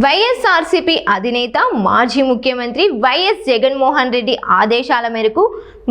వైఎస్ఆర్సీపీ అధినేత మాజీ ముఖ్యమంత్రి వైఎస్ జగన్మోహన్ రెడ్డి ఆదేశాల మేరకు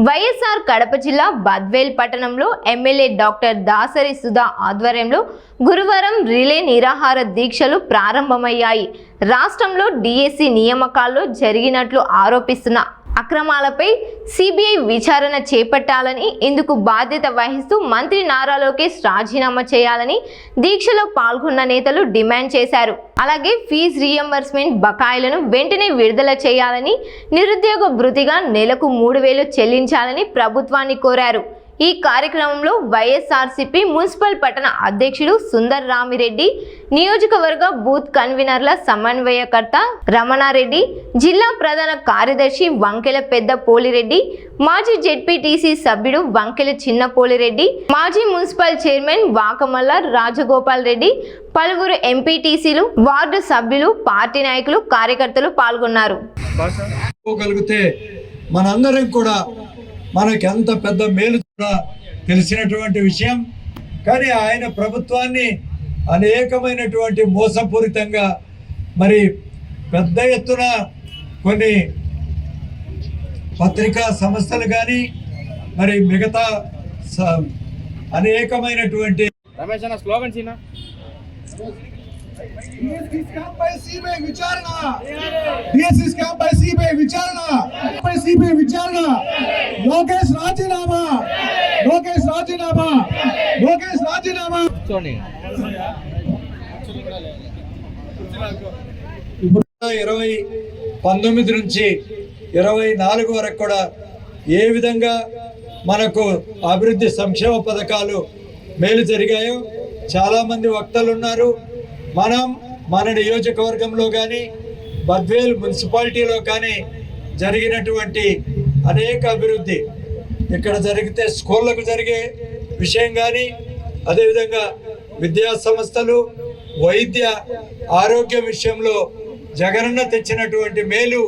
వైఎస్ఆర్ కడప జిల్లా బద్వేల్ పట్టణంలో ఎమ్మెల్యే డాక్టర్ దాసరి సుధా ఆధ్వర్యంలో గురువారం రిలే నిరాహార దీక్షలు ప్రారంభమయ్యాయి. రాష్ట్రంలో డిఎస్సి నియామకాల్లో జరిగినట్లు ఆరోపిస్తున్న అక్రమాలపై సిబిఐ విచారణ చేపట్టాలని, ఇందుకు బాధ్యత వహిస్తూ మంత్రి నారా లోకేష్ రాజీనామా చేయాలని దీక్షలో పాల్గొన్న నేతలు డిమాండ్ చేశారు. అలాగే ఫీజు రీయింబర్స్మెంట్ బకాయిలను వెంటనే విడుదల చేయాలని, నిరుద్యోగ భృతిగా నెలకు 3,000 చెల్లించాలని ప్రభుత్వాన్ని కోరారు. ఈ కార్యక్రమంలో వైఎస్ఆర్సీపీ మున్సిపల్ పట్టణ అధ్యక్షుడు సుందర్ రామిరెడ్డి, నియోజకవర్గ బూత్ కన్వీనర్ల సమన్వయకర్త రమణారెడ్డి, జిల్లా ప్రధాన కార్యదర్శి వంకెల పెద్ద పోలిరెడ్డి, మాజీ జెడ్పీటీసీ సభ్యుడు వంకెల చిన్న పోలిరెడ్డి, మాజీ మున్సిపల్ చైర్మన్ వాకమల్ల రాజగోపాల్ రెడ్డి, పలువురు ఎంపీటీసీలు, వార్డు సభ్యులు, పార్టీ నాయకులు, కార్యకర్తలు పాల్గొన్నారు. మనందరం కూడా మనకి ఎంత పెద్ద మేలు తెలిసినటువంటి విషయం. కానీ ఆయన ప్రభుత్వాన్ని అనేకమైనటువంటి మోసపూరితంగా మరి పెద్ద ఎత్తున కొన్ని పత్రికా సంస్థలు కానీ మరి మిగతా అనేకమైనటువంటి లోకేష్ రాజీనామా 2019 నుంచి 24 వరకు కూడా ఏ విధంగా మనకు అభివృద్ధి సంక్షేమ పథకాలు మేలు జరిగాయో చాలామంది వక్తలు ఉన్నారు. మన నియోజకవర్గంలో కానీ బద్వేల్ మున్సిపాలిటీలో కానీ జరిగినటువంటి అనేక అభివృద్ధి ఇక్కడ జరిగితే స్కూళ్ళకు జరిగే విషయం కానీ, అదేవిధంగా విద్యా సంస్థలు, వైద్య ఆరోగ్య విషయంలో జగనన్న తెచ్చినటువంటి మేలు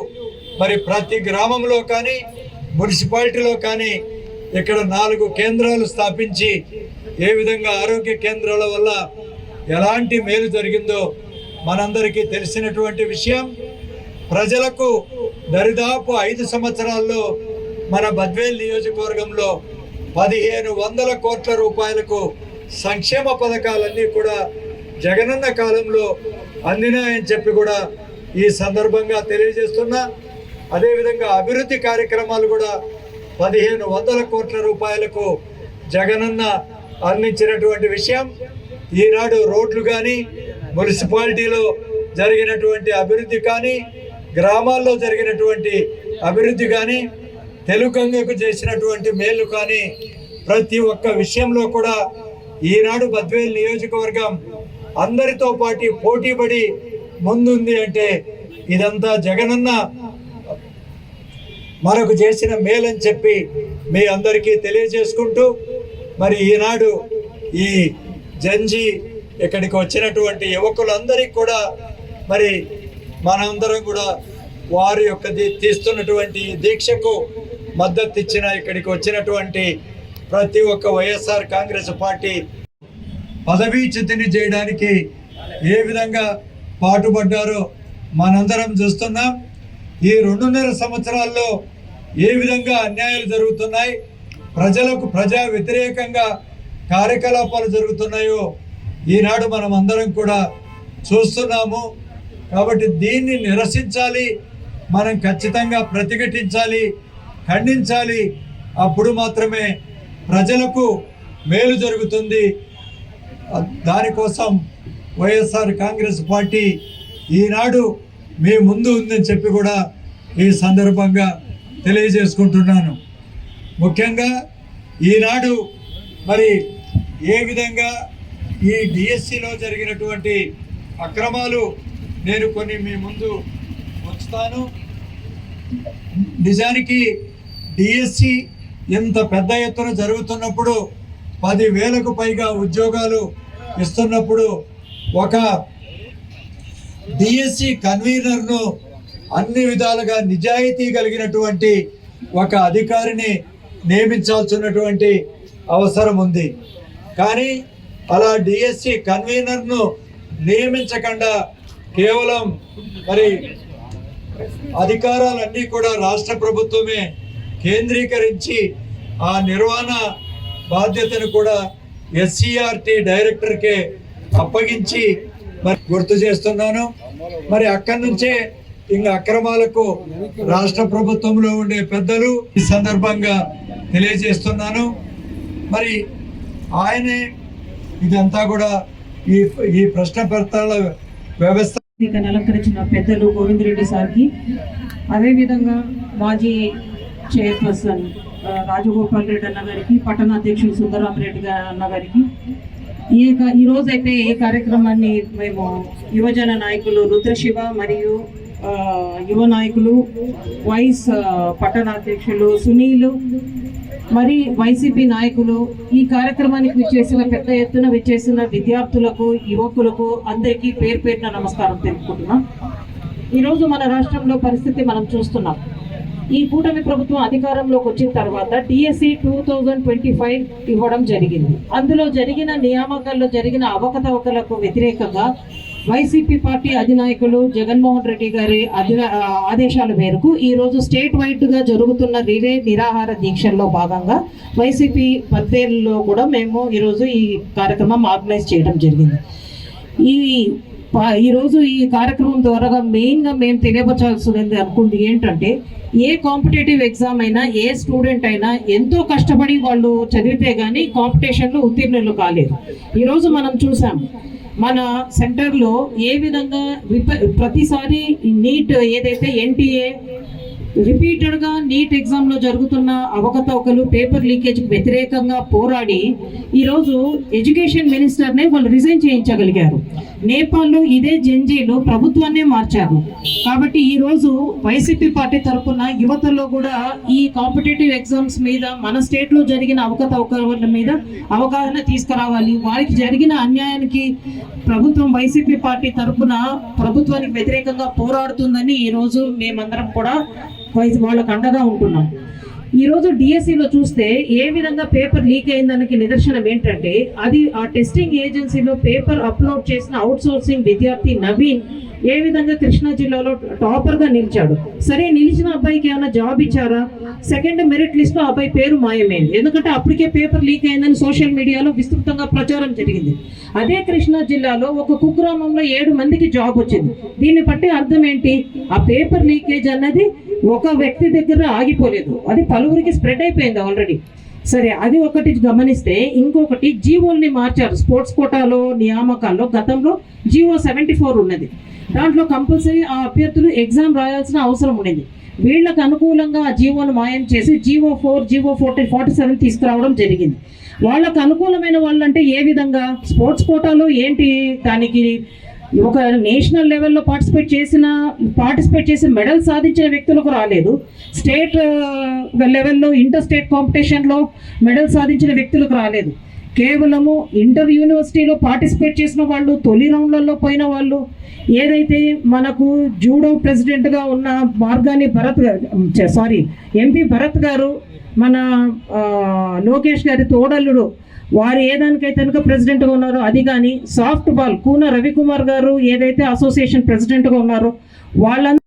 మరి ప్రతి గ్రామంలో కానీ మున్సిపాలిటీలో కానీ ఇక్కడ 4 కేంద్రాలు స్థాపించి ఏ విధంగా ఆరోగ్య కేంద్రాల వల్ల ఎలాంటి మేలు జరిగిందో మనందరికీ తెలిసినటువంటి విషయం. ప్రజలకు దరిదాపు 5 సంవత్సరాల్లో మన బద్వేల్ నియోజకవర్గంలో 1,500 కోట్ల రూపాయలకు సంక్షేమ పథకాలన్నీ కూడా జగనన్న కాలంలో అందినాయని చెప్పి కూడా ఈ సందర్భంగా తెలియజేస్తున్నా. అదేవిధంగా అభివృద్ధి కార్యక్రమాలు కూడా 1,500 కోట్ల రూపాయలకు జగనన్న అందించినటువంటి విషయం. ఈనాడు రోడ్లు కానీ, మున్సిపాలిటీలో జరిగినటువంటి అభివృద్ధి కానీ, గ్రామాల్లో జరిగినటువంటి అభివృద్ధి కానీ, తెలుగంగకు చేసినటువంటి మేలు కానీ, ప్రతి ఒక్క విషయంలో కూడా ఈనాడు బద్వేల్ నియోజకవర్గం అందరితో పాటు పోటీపడి ముందుంది అంటే ఇదంతా జగనన్న మనకు చేసిన మేలని చెప్పి మీ అందరికీ తెలియజేసుకుంటూ, మరి ఈనాడు ఈ జంజీ ఇక్కడికి వచ్చినటువంటి యువకులందరికీ కూడా మరి మనందరం కూడా వారి యొక్క తీస్తున్నటువంటి దీక్షకు మద్దతు ఇచ్చిన ఇక్కడికి వచ్చినటువంటి ప్రతి ఒక్క వైఎస్ఆర్ కాంగ్రెస్ పార్టీ పదవీచ్యుతిని చేయడానికి ఏ విధంగా పాటుపడ్డారో మనందరం చూస్తున్నాం. ఈ 2.5 సంవత్సరాల్లో ఏ విధంగా అన్యాయాలు జరుగుతున్నాయి, ప్రజలకు ప్రజా వ్యతిరేకంగా కార్యకలాపాలు జరుగుతున్నాయో ఈనాడు మనం అందరం కూడా చూస్తున్నాము. కాబట్టి దీన్ని నిరసించాలి, మనం ఖచ్చితంగా ప్రతిఘటించాలి, ఖండించాలి. అప్పుడు మాత్రమే ప్రజలకు మేలు జరుగుతుంది. దానికోసం వైఎస్ఆర్ కాంగ్రెస్ పార్టీ ఈనాడు మీ ముందు ఉందని చెప్పి కూడా ఈ సందర్భంగా తెలియజేసుకుంటున్నాను. ముఖ్యంగా ఈనాడు మరి ఏ విధంగా ఈ డిఎస్సిలో జరిగినటువంటి అక్రమాలు నేను కొన్ని మీ ముందు ఉంచుతాను. నిజానికి డిఎస్సి ఇంత పెద్ద ఎత్తున జరుగుతున్నప్పుడు 10,000కు పైగా ఉద్యోగాలు ఇస్తున్నప్పుడు ఒక డిఎస్సి కన్వీనర్ను అన్ని విధాలుగా నిజాయితీ కలిగినటువంటి ఒక అధికారిని నియమించాల్సినటువంటి అవసరం ఉంది. కానీ అలా డిఎస్సి కన్వీనర్ను నియమించకుండా కేవలం మరి అధికారాలన్నీ కూడా రాష్ట్ర ప్రభుత్వమే కేంద్రీకరించి ఆ నిర్వహణ బాధ్యతను కూడా ఎస్సీఆర్టీ డైరెక్టర్కే అప్పగించి మరి గుర్తు చేస్తున్నాను. మరి అక్కడి నుంచే ఇంకా అక్రమాలకు రాష్ట్ర ప్రభుత్వంలో ఉండే పెద్దలు ఈ సందర్భంగా తెలియజేస్తున్నాను. మరి ఆయనే ఇదంతా కూడా ఈ ప్రశ్నపత్రాల వ్యవస్థ అలంకరించిన పెద్దలు గోవిందరెడ్డి సార్కి, అదేవిధంగా మాజీ చైర్పర్సన్ రాజగోపాల్ రెడ్డి అన్న గారికి, పట్టణ అధ్యక్షులు సుందరామరెడ్డి అన్న గారికి, ఈరోజైతే ఈ కార్యక్రమాన్ని మేము యువజన నాయకులు రుద్రశివ మరియు యువ నాయకులు వైస్ పట్టణాధ్యక్షులు సునీలు మరి వైసీపీ నాయకులు ఈ కార్యక్రమానికి విచ్చేసిన పెద్ద ఎత్తున విచ్చేసిన విద్యార్థులకు, యువకులకు అందరికీ పేరు పేరున నమస్కారం తెలుపుకుంటున్నాం. ఈరోజు మన రాష్ట్రంలో పరిస్థితి మనం చూస్తున్నాం. ఈ కూటమి ప్రభుత్వం అధికారంలోకి వచ్చిన తర్వాత డిఎస్సి 2025 ఇవ్వడం జరిగింది. అందులో జరిగిన నియామకాల్లో జరిగిన అవకతవకలకు వ్యతిరేకంగా వైసీపీ పార్టీ అధినాయకులు జగన్మోహన్ రెడ్డి గారి ఆదేశాల మేరకు ఈరోజు స్టేట్ వైడ్గా జరుగుతున్న రిలే నిరాహార దీక్షల్లో భాగంగా వైసీపీ బద్వేలులో కూడా మేము ఈరోజు ఈ కార్యక్రమం ఆర్గనైజ్ చేయడం జరిగింది. ఈరోజు ఈ కార్యక్రమం ద్వారా మెయిన్గా మేము తెలియపరచాల్సింది అనుకుంది ఏంటంటే, ఏ కాంపిటేటివ్ ఎగ్జామ్ అయినా ఏ స్టూడెంట్ అయినా ఎంతో కష్టపడి వాళ్ళు చదివితే కానీ కాంపిటీషన్లో ఉత్తీర్ణులు కాలేదు. ఈరోజు మనం చూసాం మన సెంటర్లో ఏ విధంగా ప్రతిసారి నీట్ ఏదైతే ఎన్టీఏ రిపీటెడ్గా నీట్ ఎగ్జామ్లో జరుగుతున్న అవకతవకలు, పేపర్ లీకేజ్కి వ్యతిరేకంగా పోరాడి ఈరోజు ఎడ్యుకేషన్ మినిస్టర్నే వాళ్ళు రిజైన్ చేయించగలిగారు. నేపాల్లో ఇదే జెన్జీలు ప్రభుత్వాన్నే మార్చారు. కాబట్టి ఈరోజు వైసీపీ పార్టీ తరఫున యువతలో కూడా ఈ కాంపిటేటివ్ ఎగ్జామ్స్ మీద, మన స్టేట్లో జరిగిన అవకతవకల మీద అవగాహన తీసుకురావాలి. వారికి జరిగిన అన్యాయానికి ప్రభుత్వం వైసీపీ పార్టీ తరఫున ప్రభుత్వానికి వ్యతిరేకంగా పోరాడుతుందని ఈరోజు మేమందరం కూడా వాళ్ళకు అండగా ఉంటున్నాం. ఈరోజు డిఎస్సిలో చూస్తే ఏ విధంగా పేపర్ లీక్ అయిందానికి నిదర్శనం ఏంటంటే, అది ఆ టెస్టింగ్ ఏజెన్సీలో పేపర్ అప్లోడ్ చేసిన అవుట్ సోర్సింగ్ విద్యార్థి నవీన్ ఏ విధంగా కృష్ణా జిల్లాలో టాపర్గా నిలిచాడు. సరే, నిలిచిన అబ్బాయికి ఏమైనా జాబ్ ఇచ్చారా? సెకండ్ మెరిట్ లిస్ట్లో అబ్బాయి పేరు మాయమైంది. ఎందుకంటే అప్పటికే పేపర్ లీక్ అయిందని సోషల్ మీడియాలో విస్తృతంగా ప్రచారం జరిగింది. అదే కృష్ణా జిల్లాలో ఒక కుగ్రామంలో 7 మందికి జాబ్ వచ్చింది. దీన్ని బట్టి అర్థం ఏంటి? ఆ పేపర్ లీకేజ్ అన్నది ఒక వ్యక్తి దగ్గర ఆగిపోలేదు, అది పలువురికి స్ప్రెడ్ అయిపోయింది ఆల్రెడీ. సరే, అది ఒకటి గమనిస్తే, ఇంకొకటి జీవోల్ని మార్చారు. స్పోర్ట్స్ కోటాలో నియామకాల్లో గతంలో జీవో 74 ఉన్నది. దాంట్లో కంపల్సరీ ఆ అభ్యర్థులు ఎగ్జామ్ రాయాల్సిన అవసరం ఉండేది. వీళ్ళకు అనుకూలంగా ఆ జీవోను మాయం చేసి జీవో 4, జీవో 47 తీసుకురావడం జరిగింది. వాళ్ళకు అనుకూలమైన వాళ్ళంటే ఏ విధంగా? స్పోర్ట్స్ కోటాలో ఏంటి, దానికి ఒక నేషనల్ లెవెల్లో పార్టిసిపేట్ చేసి మెడల్ సాధించిన వ్యక్తులకు రాలేదు. స్టేట్ లెవెల్లో ఇంటర్ స్టేట్ కాంపిటీషన్లో మెడల్ సాధించిన వ్యక్తులకు రాలేదు. కేవలము ఇంటర్ యూనివర్సిటీలో పార్టిసిపేట్ చేసిన వాళ్ళు, తొలి రౌండ్లలో పోయిన వాళ్ళు, ఏదైతే మనకు జూడో ప్రెసిడెంట్గా ఉన్న మార్గాని ఎంపీ భరత్ గారు, మన లోకేష్ గారి తోడల్లుడు, వారు ఏదానికైతే కనుక ప్రెసిడెంట్గా ఉన్నారో అది కానీ, సాఫ్ట్ బాల్ కూన రవికుమార్ గారు ఏదైతే అసోసియేషన్ ప్రెసిడెంట్గా ఉన్నారో వాళ్ళందరూ